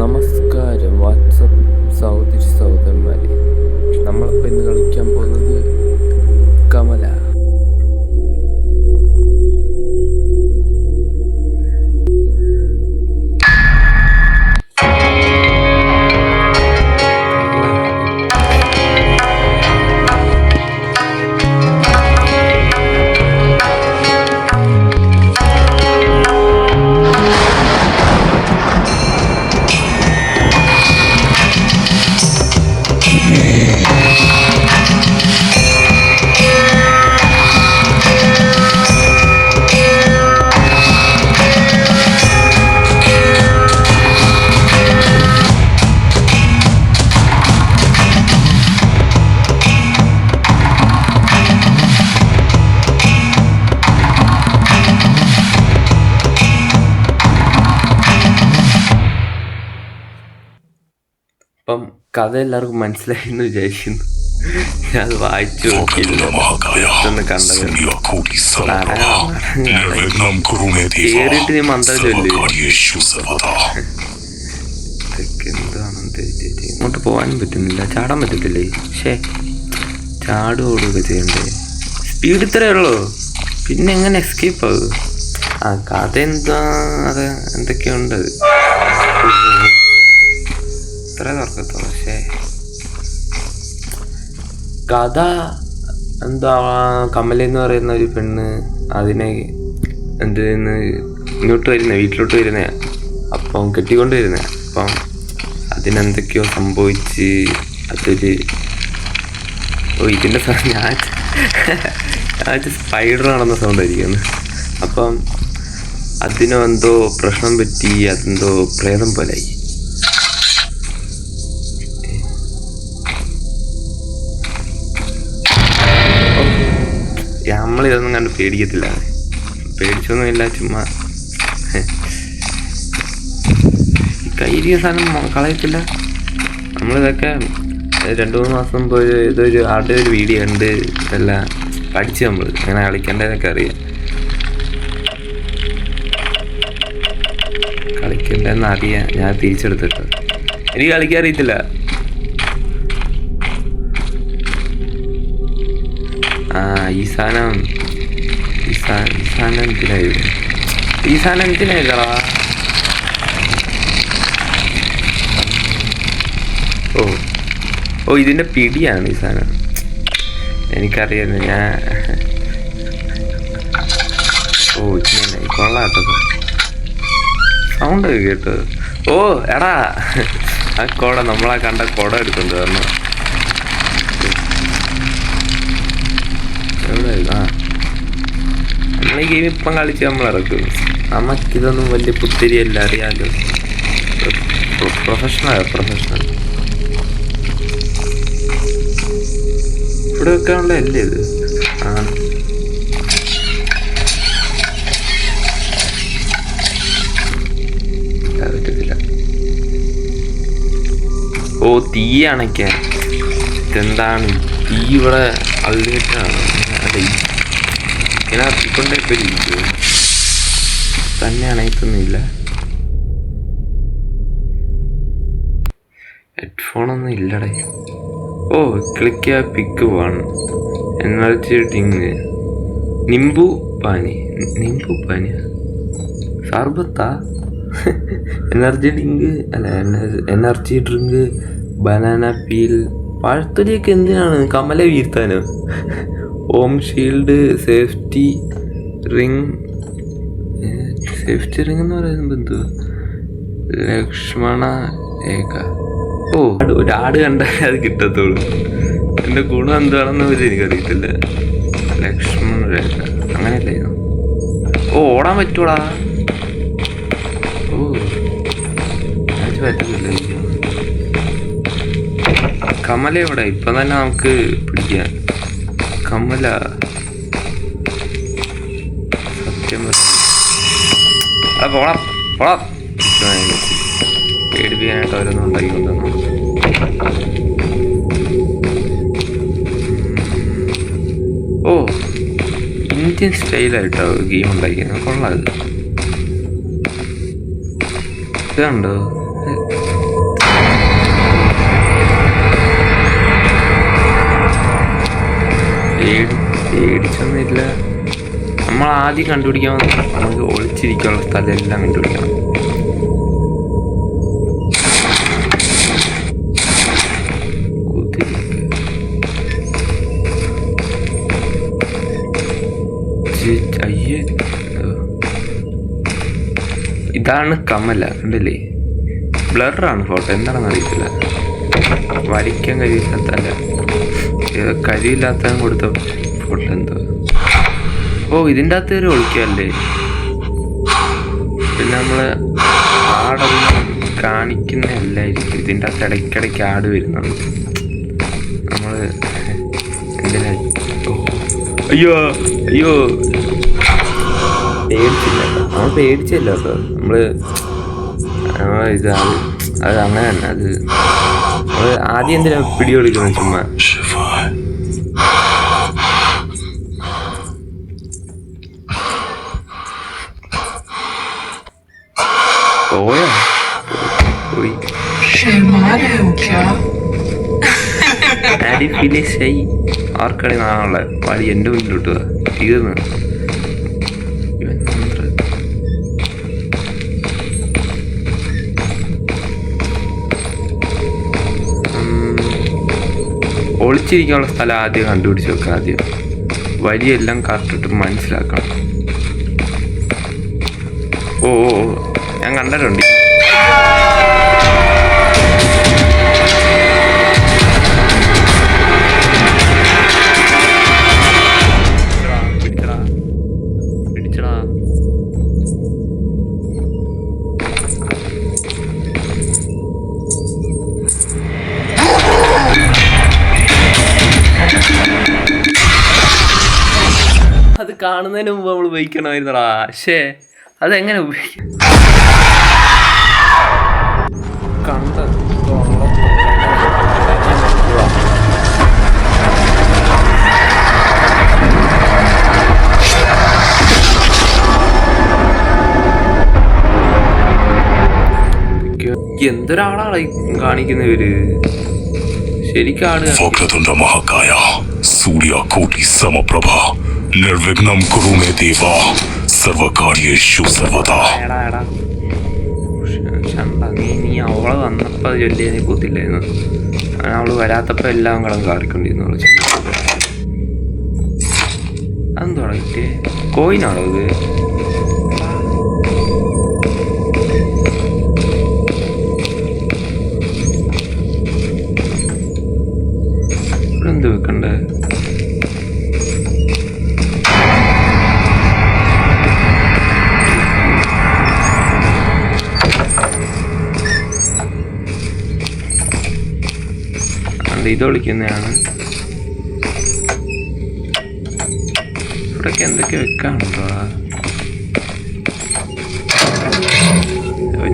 നമസ്കാരം വാട്സപ്പ് സഹോദരന്മാരെ. നമ്മളിപ്പോൾ ഇന്ന് കളിക്കാൻ പോകുന്നത് കമല. അപ്പം കഥ എല്ലാവർക്കും മനസ്സിലായി എന്ന് വിചാരിക്കുന്നു. ഞാൻ അത് വായിച്ചു നോക്കിയില്ല, കണ്ടത് കേറിയിട്ട് നീ മന്ത്രം ചൊല്ലി എന്താണെന്ന് ഇങ്ങോട്ട് പോകാനും പറ്റുന്നില്ല, ചാടാൻ പറ്റത്തില്ലേ? പക്ഷേ ചാടുകയൊക്കെ ചെയ്യണ്ടേ? സ്പീഡ് ഇത്രയേ ഉള്ളൂ, പിന്നെ എങ്ങനെ എസ്കേപ്പ് ആകും? ആ കഥ എന്താ, അത് എന്തൊക്കെയുണ്ട് ഇത്ര തുറക്കത്തുള്ളൂ. പക്ഷേ കഥ എന്താ, കമല എന്ന് പറയുന്ന ഒരു പെണ്ണ് അതിനെ എന്തെന്ന് ഇങ്ങോട്ട് വരുന്ന വീട്ടിലോട്ട് വരുന്ന, അപ്പം കെട്ടിക്കൊണ്ട് വരുന്ന, അപ്പം അതിനെന്തൊക്കെയോ സംഭവിച്ച് അതൊരു ഇതിൻ്റെ ഞാൻ സ്പൈഡർ നടന്ന സൗണ്ടായിരിക്കുന്നു. അപ്പം അതിനെന്തോ പ്രശ്നം പറ്റി, അതെന്തോ പ്രേതം പോലായി. നമ്മളിതൊന്നും കണ്ട് പേടിക്കത്തില്ല, പേടിച്ചൊന്നുമില്ല, ചുമ്മാ കയ്യിരിയ സാധനം കളയത്തില്ല. നമ്മളിതൊക്കെ 2-3 മാസം മുമ്പ് ഇതൊരു ആരുടെ ഒരു വീഡിയോ കണ്ട് ഇതെല്ലാം പഠിച്ച് നമ്മൾ അങ്ങനെ കളിക്കേണ്ടതൊക്കെ അറിയാം. കളിക്കേണ്ടതെന്ന് അറിയാം, ഞാൻ തിരിച്ചെടുത്തിട്ട് എനിക്ക് കളിക്കാൻ അറിയത്തില്ല. ഈ സാധനം എന്തിനായിരുന്നു? ഈ സാധനം എന്തിനായില്ലടാ? ഓ ഇതിൻ്റെ പിടിയാണ് ഈ സാധനം, എനിക്കറിയാം. ഞാൻ ഇങ്ങനെ കൊള്ളാട്ടോ, സൗണ്ട് കേട്ടോ. എടാ ആ കുട, നമ്മളാ കണ്ട കുട എടുക്കൊണ്ട് വരണം. നമ്മളീ ഗെയിം ഇപ്പം കളിച്ച് നമ്മളിറക്കും. നമുക്കിതൊന്നും വലിയ പുത്തിരിയല്ല, അറിയാമല്ലോ. പ്രൊഫഷണൽ ഇവിടെ വെക്കാനുള്ള അല്ലേ ഇത്? പറ്റത്തില്ല. തീ അണയ്ക്കാൻ ഇതെന്താണ്? തീ ഇവിടെ അൾട്ടിമേറ്റാണ്. അതെ, ഇങ്ങനെ അത്തിക്കൊണ്ടേ ഇരിക്കുമോ? തന്നെ അണയത്തൊന്നുമില്ല. ഹെഡ്ഫോണൊന്നും ഇല്ലടേ. ക്ലിക്ക് പിക്ക് 1 എനർജി ഡ്രിങ്ക്, നിംബു പാനി സർബത്താ? എനർജി ഡ്രിങ്ക്, ബനാന പീൽ, പഴത്തൊലിയൊക്കെ എന്തിനാണ്? കമല വീഴ്ത്താനോ? ഓം ഷീൽഡ്, സേഫ്റ്റി റിങ് എന്ന് പറയുന്നത് എന്തുവാ? ലക്ഷ്മണ രേഖ. ഒരു ആട് കണ്ടാലേ അത് കിട്ടത്തുള്ളൂ. എൻ്റെ ഗുണം എന്താണെന്ന് പോലും എനിക്കറിയത്തില്ല. ലക്ഷ്മണ രേഖ അങ്ങനെയല്ലായിരുന്നു. ഓടാൻ പറ്റൂടാ? അത് പറ്റുന്നില്ല. കമല എവിടെ? ഇപ്പം തന്നെ നമുക്ക് പിടിക്കാൻ. കമല സത്യം പോടാ പേടിപ്പിക്കാനായിട്ട് അവരൊന്നും ഉണ്ടാക്കിക്കൊണ്ടുവന്നു. ഇന്ത്യൻ സ്റ്റൈലായിട്ടോ ഗെയിം ഉണ്ടാക്കിയത്, കൊള്ളാം. ഇത് കണ്ടോ? പേടിച്ചൊന്നുമില്ല. നമ്മൾ ആദ്യം കണ്ടുപിടിക്കാൻ നമുക്ക് ഒളിച്ചിരിക്കാനുള്ള സ്ഥലം എല്ലാം കണ്ടുപിടിക്കണം. അയ്യേ, ഇതാണ് കമല, കണ്ടില്ലേ? ബ്ലറാണ് ഫോട്ടോ, എന്താണെന്ന് അറിയത്തില്ല. വരയ്ക്കാൻ കഴിയില്ലാത്തല്ല, കഴിയില്ലാത്ത കൊടുത്ത ഫോട്ടോ എന്തോ. ഓ, ഇതിൻ്റെ അകത്ത് ഒരു ഒളിക്കല്ലേ. പിന്നെ നമ്മള് ആടൊന്നും കാണിക്കുന്നതല്ലായിരിക്കും. ഇതിൻ്റെ അകത്ത് ഇടയ്ക്കിടയ്ക്ക് ആട് വരുന്നുണ്ട്. നമ്മള് എന്തിനാ? അയ്യോ അയ്യോ, പേടിച്ചില്ല. നമ്മൾ പേടിച്ചില്ല കേട്ടോ. നമ്മള് അത് അങ്ങനെ തന്നെ. അത് നമ്മള് ആദ്യം എന്തിനാ പിടികൊടുക്കുന്നത്? ചുമ്മാ പോയോ? പോയി. ആർക്കടി നാളെ പടി എൻ്റെ മുന്നിലോട്ട് തീർന്ന്. ഒളിച്ചിരിക്കാനുള്ള സ്ഥലം ആദ്യം കണ്ടുപിടിച്ച് വെക്കാം. ആദ്യം വരിയെല്ലാം കറക്റ്റിട്ട് മനസ്സിലാക്കണം. ഓ ഓ, ഞാൻ കണ്ടിട്ടുണ്ട്. പിടിച്ചടാ. അത് കാണുന്നതിന് മുമ്പ് നമ്മൾ ഉപയോഗിക്കണമായിരുന്നടാ. പക്ഷേ അതെങ്ങനെ ഉപയോഗിക്കും? കണ്ട എന്തൊരാളാണ് കാണിക്കുന്നവര്. ശരിക്കും ആട്. മഹാകായ സൂര്യാകോടി സമപ്രഭ നിർവിഘ്നം കുരു മേ ദേവാ സർവകാര്യേഷു സർവദാ. നീ അവള് വന്നപ്പോ ചൊല്ലിയ നീ കൂത്തില്ലായിരുന്നു. അവള് വരാത്തപ്പോ എല്ലാം കളം കാറിക്കൊണ്ടിരുന്നു. അതെന്തോടാ കിട്ടിയേ? കോയിനാണോ ഇത്? ഇവിടെ എന്ത് വെക്കണ്ടേ? ഇത് വിളിക്കുന്നതാണ്. ഇവിടൊക്കെ എന്തൊക്കെ വെക്കാനുണ്ടോ?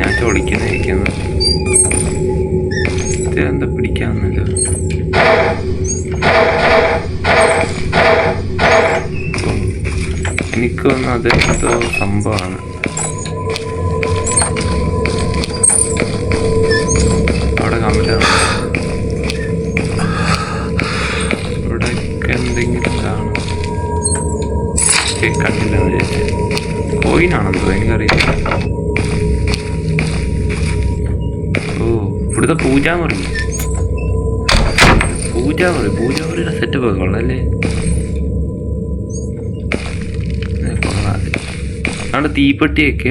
ഞാൻ ചോദിക്കുന്നതായിരിക്കുന്നു. ഇതെന്താ പിടിക്കാന്നല്ലോ. എനിക്ക് തോന്നുന്നു അതെന്തോ സംഭവമാണ്. അവിടെ കമലാണ്. എന്തെങ്കിലും കാണും. കണ്ടില്ല കോയിനാണെന്തോ, എനിക്കറിയില്ല. ഓ, ഇവിടുത്തെ പൂജാമുറിയുടെ സെറ്റപ്പ് ഒക്കെ കൊള്ളാല്ലേ. കൊള്ളാതെ അവിടെ തീപ്പെട്ടിയൊക്കെ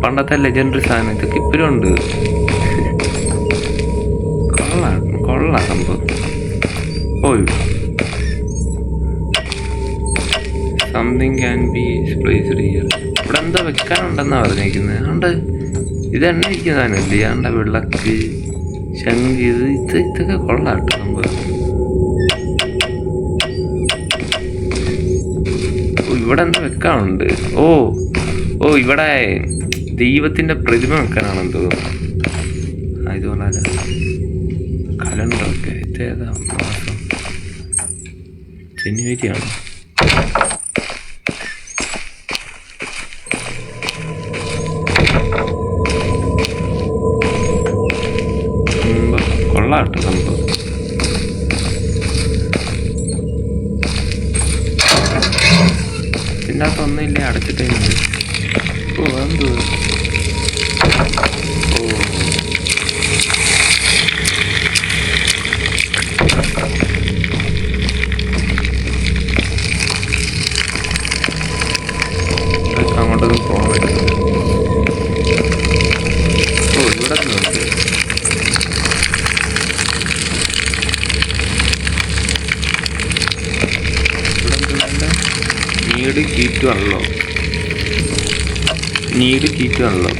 പണ്ടത്തെ ലെജൻഡറി സാധനം ഇതൊക്കെ ഇപ്പോഴും ഉണ്ട്. കൊള്ളാം സംഭവം. ഓയ്, something can be placed here. ഇവിടെ എന്താ വെക്കാനുണ്ടെന്നാ പറഞ്ഞേക്കുന്നത്. അതുകൊണ്ട് ഇത് എണ്ണ ഇരിക്കുന്നതാണല്ലേ. അതുകൊണ്ട് വിളക്ക്, ശംഖ്, ഇതൊക്കെ കൊള്ളാട്ടോ സംഭവം. ഇവിടെ എന്താ വെക്കാനുണ്ട്? ഓ ഓ, ഇവിടെ ദൈവത്തിന്റെ പ്രതിമ വെക്കാനാണെന്ന് തോന്നുന്നു. ഇതുപോലെ കലണ്ടറൊക്കെ. ഇതേതാ മാസം? ജനുവരിയാണ്. കൊള്ളാട്ടോ സംഭവം. ഒന്നുമില്ല, അടച്ചിട്ടുണ്ട്. ഓ എന്തോ ഓ അങ്ങോട്ടൊന്നും പോകാൻ പറ്റുന്നില്ല. ഓ ഇവിടെ നിന്നുണ്ട്. നീട് കീറ്റുവാണല്ലോ, നീട് കീറ്റുവാണല്ലോ.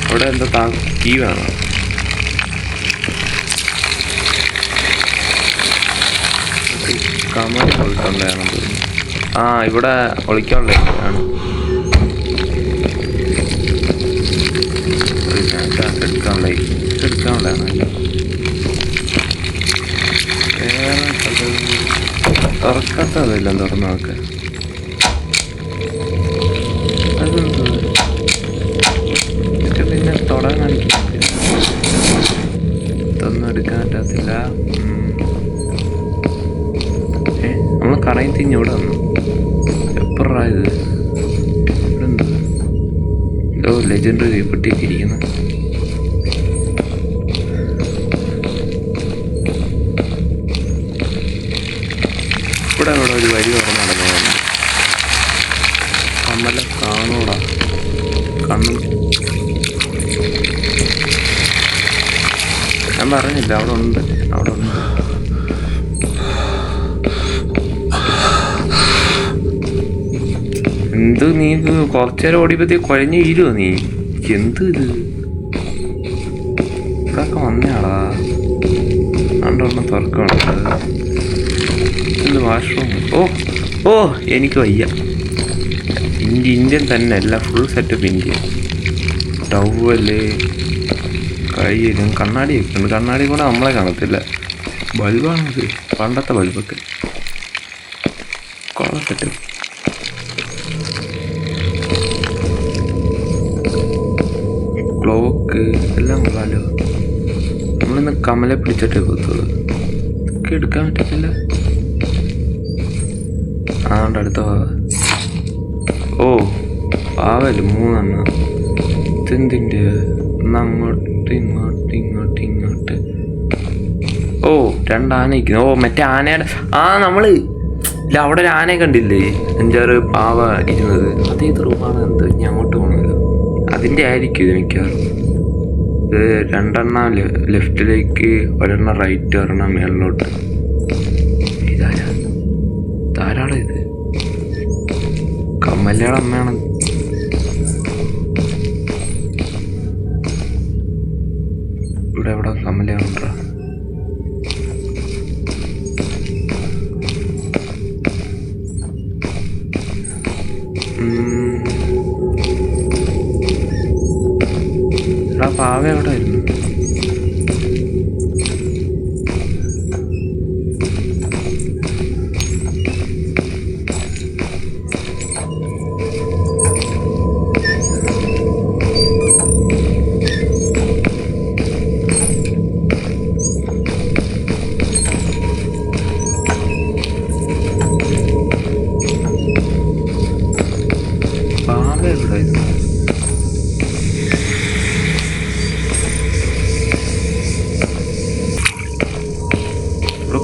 അവിടെ എന്താ കീ വേണം. കമൽ പോയിട്ടുണ്ടായിരുന്നു തോന്നുന്നു. ആ ഇവിടെ ഒളിക്കാനുള്ളതാണ്. എടുക്കാനുള്ളതാണ്. വേറെ തുറക്കാത്തതല്ല തുറന്നു നോക്ക്. അതെന്തോ പിന്നെ തൊടാൻ കാണിക്കുന്നില്ല. ഇതൊന്നും എടുക്കാൻ പറ്റത്തില്ല. നമ്മൾ കറങ്ങി തിരിഞ്ഞ് ഇവിടെ വന്നു. എപ്പോഴാ ഇത്? ഇതെന്താ എന്തോ ലെജൻഡറി പൊട്ടിയൊക്കെ ഇരിക്കുന്നു. ഇവിടെ ഇവിടെ ഒരു വരി തുറന്ന് നടന്നു. കമ്മല കാണൂടാ, കണ്ണും ഞാൻ പറഞ്ഞില്ല. അവിടെ ഉണ്ട്, അവിടെ ഉണ്ട്. എന്ത് നീ കുറച്ചേരം ഓടിയപ്പോഴത്തേക്ക് കുഴഞ്ഞു വീരുമോ നീ? എന്ത് ഇത്? ഇവിടെയൊക്കെ വന്നയാളാ. രണ്ടെണ്ണം തുറക്കമുണ്ട്. എന്ത് വാഷ്റൂം? ഓ ഓ എനിക്ക് വയ്യ. ഇന്ത്യൻ തന്നെ അല്ല, ഫുൾ സെറ്റപ്പ് ഇന്ത്യൻ. ടവല്, കയ്യിലും കണ്ണാടിയൊക്കെ ഉണ്ട്. കണ്ണാടി കൂടെ നമ്മളെ കാണത്തില്ല. ബൾബാണത്, പണ്ടത്തെ ബൾബൊക്കെ. കൊള്ള സെറ്റപ്പ്. ക്ലോക്ക് എല്ലാം കൊള്ളാലോ. നമ്മളിന്ന് കമലെ പിടിച്ചിട്ടേ പോകത്തുള്ളൂ. ഇതൊക്കെ എടുക്കാൻ പറ്റത്തില്ല. ആണ്ട് അടുത്ത പാവ. ഓ പാവല് 3 എണ്ണം. ഇതെന്തിൻ്റെ? അങ്ങോട്ട് ഇങ്ങോട്ട് ഇങ്ങോട്ട് ഇങ്ങോട്ട്. ഓ 2 ആന ഇരിക്കുന്നു. ഓ മറ്റേ ആനയുടെ നമ്മള് ഇല്ല, അവിടെ ഒരു ആനയെ കണ്ടില്ലേ? 5-6 പാവ ഇരുന്നത്. അതേത് റൂമാണ്? എന്ത് ഞാൻ അങ്ങോട്ട് പോകണമല്ലോ. അതിൻ്റെ ആയിരിക്കും ഇത് മിക്കവാറും. ഇത് 2 എണ്ണം ലെഫ്റ്റിലേക്ക്, 1 എണ്ണം റൈറ്റ്, 1 എണ്ണം മേളിലോട്ട്. ഇതാരാ? ധാരാളം ഇത് കമ്മലയുടെ അമ്മയാണ്. ഇവിടെ എവിടെ കമലയുണ്ടോ? പാവ എവിടെ ആയിരുന്നു?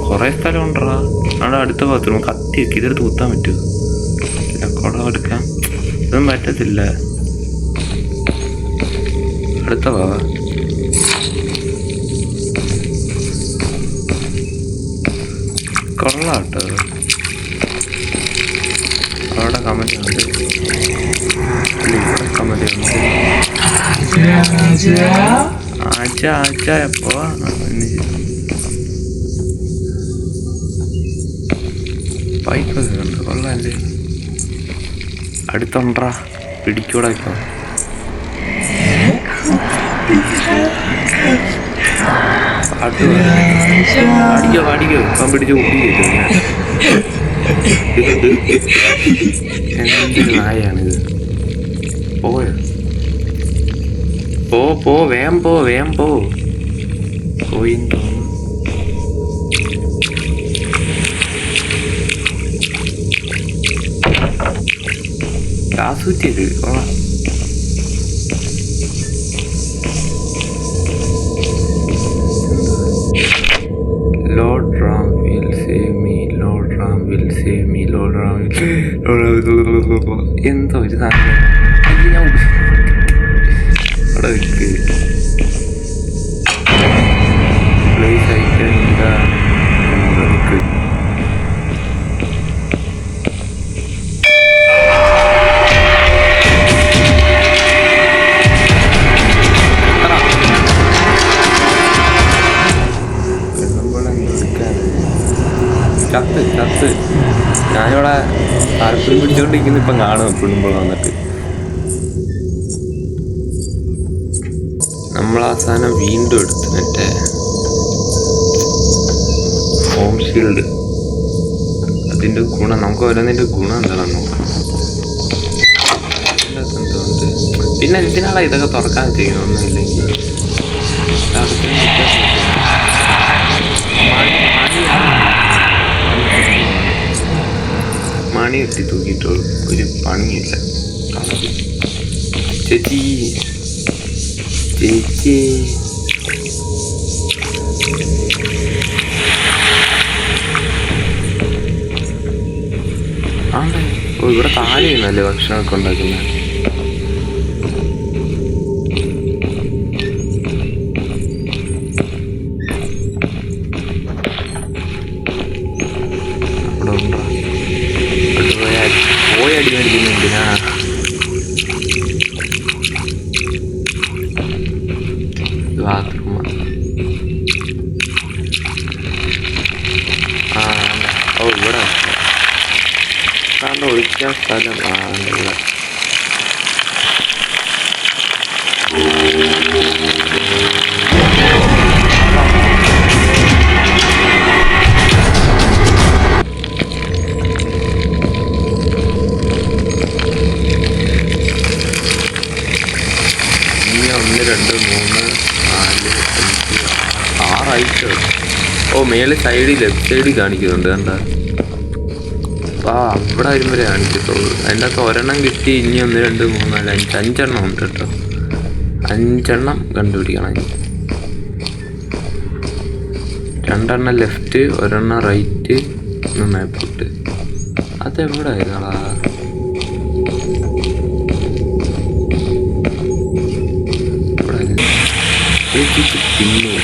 കുറേ സ്ഥലം ഉണ്ടാ. അവിടെ അടുത്ത ബാത്റൂം കത്തിയൊക്കെ ഇതെടുത്ത് കുത്താൻ പറ്റുമോ? ഇല്ല, കുടം എടുക്കാം. ഇതൊന്നും പറ്റത്തില്ല. അടുത്ത ഭാവ കൊള്ളാട്ടോ. അവിടെ കമലുണ്ട്, ഇവിടെ കമലുണ്ട്. ആച്ച എപ്പോ പൈപ്പൊക്കെ ഉണ്ട്. കൊള്ളാല്ലേ? അടുത്തുണ്ടാ, പിടിക്കൂടാ. ഇപ്പൊ അടിക്കോ ഇപ്പം പിടിച്ച് കുപ്പിക്കോ. എന്തൊരു നായാണിത്. പോയോ? പോ വേം പോ. പോയിന്ന് തോന്നുന്നു. ഗ്യാസ് കുറ്റിയത് Lord Ram will save me, Lord Ram will save me, Lord Ram എന്തോ ഒരു സാധനം അവിടെ വെക്ക് പ്ലേസ് ആയിട്ട് എന്താ വെക്ക് ചത്ത് ഞാനിവിടെ താല്പര്യം പിടിച്ചുകൊണ്ടിരിക്കുന്നു. ഇപ്പം കാണും പെണ്ണുമ്പോൾ വന്നിട്ട് നമ്മൾ ആ സാധനം വീണ്ടും എടുത്ത് മറ്റേ ഹോം ഷീൽഡ് അതിൻ്റെ ഗുണം നമുക്ക് ഓരോന്നിൻ്റെ ഗുണം എന്താണെന്ന് നോക്കാം. എന്തുകൊണ്ട് പിന്നെ എന്തിനാണ് ഇതൊക്കെ തുറക്കാൻ ചെയ്യുന്നൊന്നുമില്ലെങ്കിൽ മണി കെട്ടി തൂക്കിയിട്ടുള്ളൂ, ഒരു പണിയില്ല. ചേച്ചി ചേച്ചി ആണ്ടേ ഓ ഇവിടെ താഴെയാണല്ലേ ഭക്ഷണമൊക്കെ ഉണ്ടാക്കുന്നത്. പോയടി മേടിക്കുന്നുണ്ടിനാ ബാത്റൂം ഓ ഇവിടെ ഒഴിക്കാൻ സ്ഥലം ഇവിടെ ഓ മേലെ സൈഡിൽ ലെഫ്റ്റ് സൈഡിൽ കാണിക്കുന്നുണ്ട് കണ്ട. ആ ഇവിടെ വരുമ്പോഴേ കാണിക്കത്തുള്ളൂ. അതിൻ്റെ അകത്ത് ഒരെണ്ണം കിട്ടി. ഇനി 1 2 3 4 5 5 ഉണ്ട് കേട്ടോ. 5 കണ്ടുപിടിക്കണം. 2 ലെഫ്റ്റ്, 1 റൈറ്റ്, 1 മേപ്പോട്ട്. അതെവിടെ ആയിരുന്നാളാ? പിന്നെ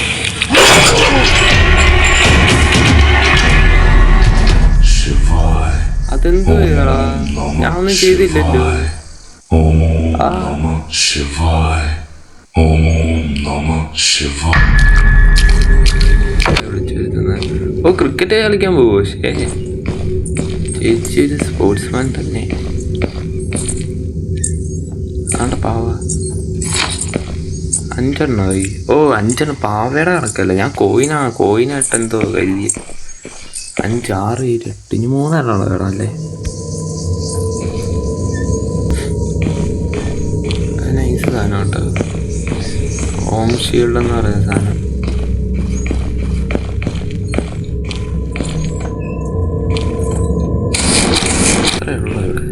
അതെന്തോ ഞാനൊന്നും ചെയ്തില്ലല്ലോ. ഓ ക്രിക്കറ്റ് കളിക്കാൻ പോവോ? ചേച്ചി ഒരു സ്പോർട്സ്മാൻ തന്നെ. ആണ്ട പാവ 5 ഓ 5 പാവയുടെ കണക്കല്ല. ഞാൻ കോയിനായിട്ട് എന്തോ കരുതി. 5 6 7 8 ഇനി 3 വേണം അല്ലേ? നൈസ് സാധനം കേട്ടോ. ഹോം ഷീൽഡ് എന്ന് പറയുന്ന സാധനം. അത്രേ ഉള്ളൂ ഇവിടെ.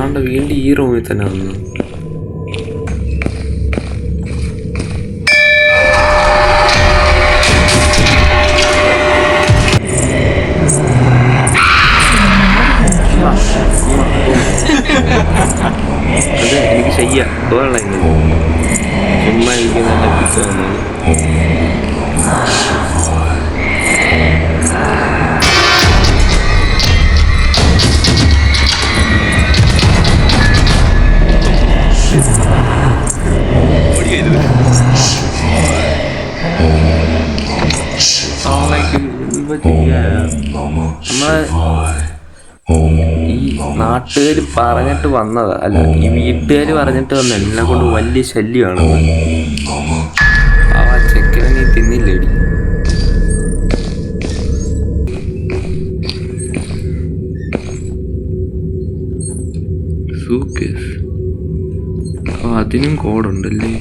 ആണ്ട് വീണ്ടും ഈ റൂമിൽ തന്നെ വന്നു. അത് എനിക്ക് ചെയ്യാം തോന്നണം. ചുമ്മാ എനിക്ക് നല്ല പിച്ച വന്നത്. നമ്മളെ ഈ നാട്ടുകാർ പറഞ്ഞിട്ട് വന്നതാ, അല്ല ഈ വീട്ടുകാർ പറഞ്ഞിട്ട് വന്ന എല്ലാം കൊണ്ട് വലിയ ശല്യമാണ്. ആ ചെക്കനെ നീ തിന്നില്ലേടി? സൂക്കേസ്. അതിനും കോഡുണ്ടല്ലേ?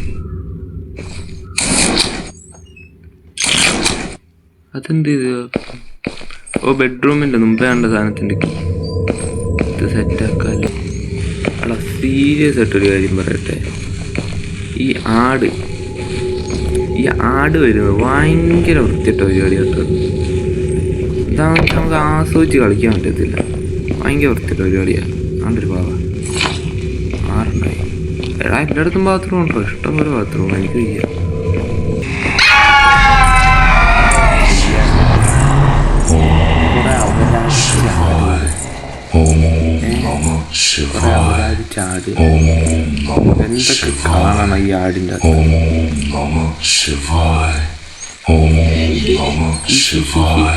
അതെന്ത് ഇത്? ഓ ബെഡ്റൂമിൻ്റെ മുമ്പേ കണ്ട സാധനത്തിൻ്റെ കീ. ഇത് സെറ്റാക്കാല്ലേ. എടാ സീരിയസ് ആയിട്ടൊരു കാര്യം പറയട്ടെ, ഈ ആട് വരുന്നത് ഭയങ്കര വൃത്തിയിട്ട പരിപാടി കേട്ടോ. ഇതാണ് നമുക്ക് ആസ്വദിച്ച് കളിക്കാൻ പറ്റത്തില്ല. ഭയങ്കര വൃത്തിയിട്ട പരിപാടിയാണ്. ആണ്ടൊരു പാവ ആറുണ്ടായി. എടാ എല്ലായിടത്തും ബാത്റൂം ഉണ്ടോ? ഇഷ്ടംപോലെ ബാത്റൂം. എനിക്ക് വയ്യ. ചാട് എന്തൊക്കെ കാണണം ഈ ആടിൻ്റെ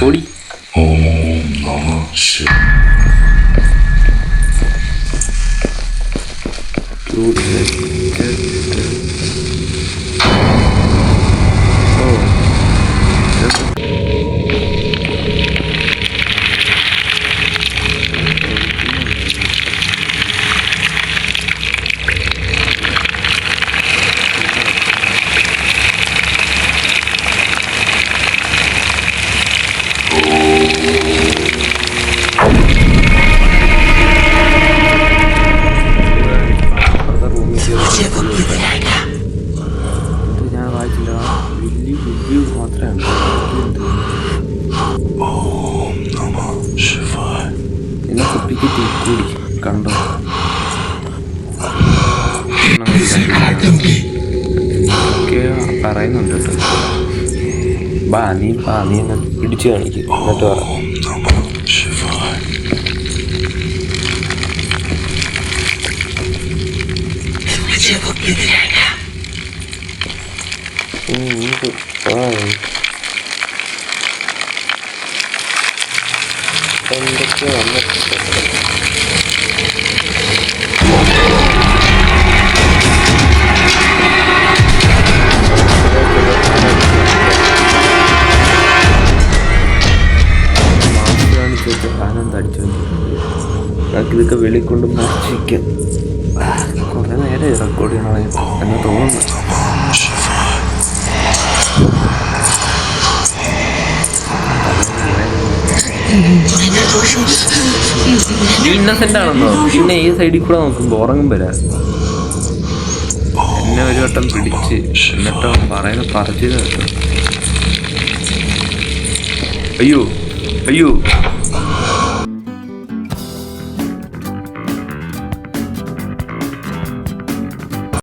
പൊടി. ഞാൻ വായിച്ചില്ല. വലിയ റിവ്യൂ മാത്രമേ എന്നെ കുപ്പിക്ക് കൂടി കണ്ടോ. പറയുന്നുണ്ട് കേട്ടോ. നീ എന്നെ പിടിച്ചു കാണിക്കും എന്നിട്ട് പറ. എന്തൊക്കെ വന്നിട്ടുണ്ട്. ആനന്ദ അടിച്ചുകൊണ്ടിരിക്കുന്നത് ഇതൊക്കെ വെളിക്കൊണ്ട് മരിച്ചിരിക്കാൻ കുറേ നേരം റെക്കോർഡ് ചെയ്യണം എന്ന് തോന്നുന്നു. ഇന്നസെന്റ് ആണെന്നോ? പിന്നെ ഈ സൈഡിൽ കൂടെ നോക്കുമ്പോൾ ഉറങ്ങും വരാ. എന്നെ ഒരു വട്ടം പിടിച്ച് എന്നിട്ടോ പറയുന്നത് പറിച്ചത് കേട്ടോ. അയ്യോ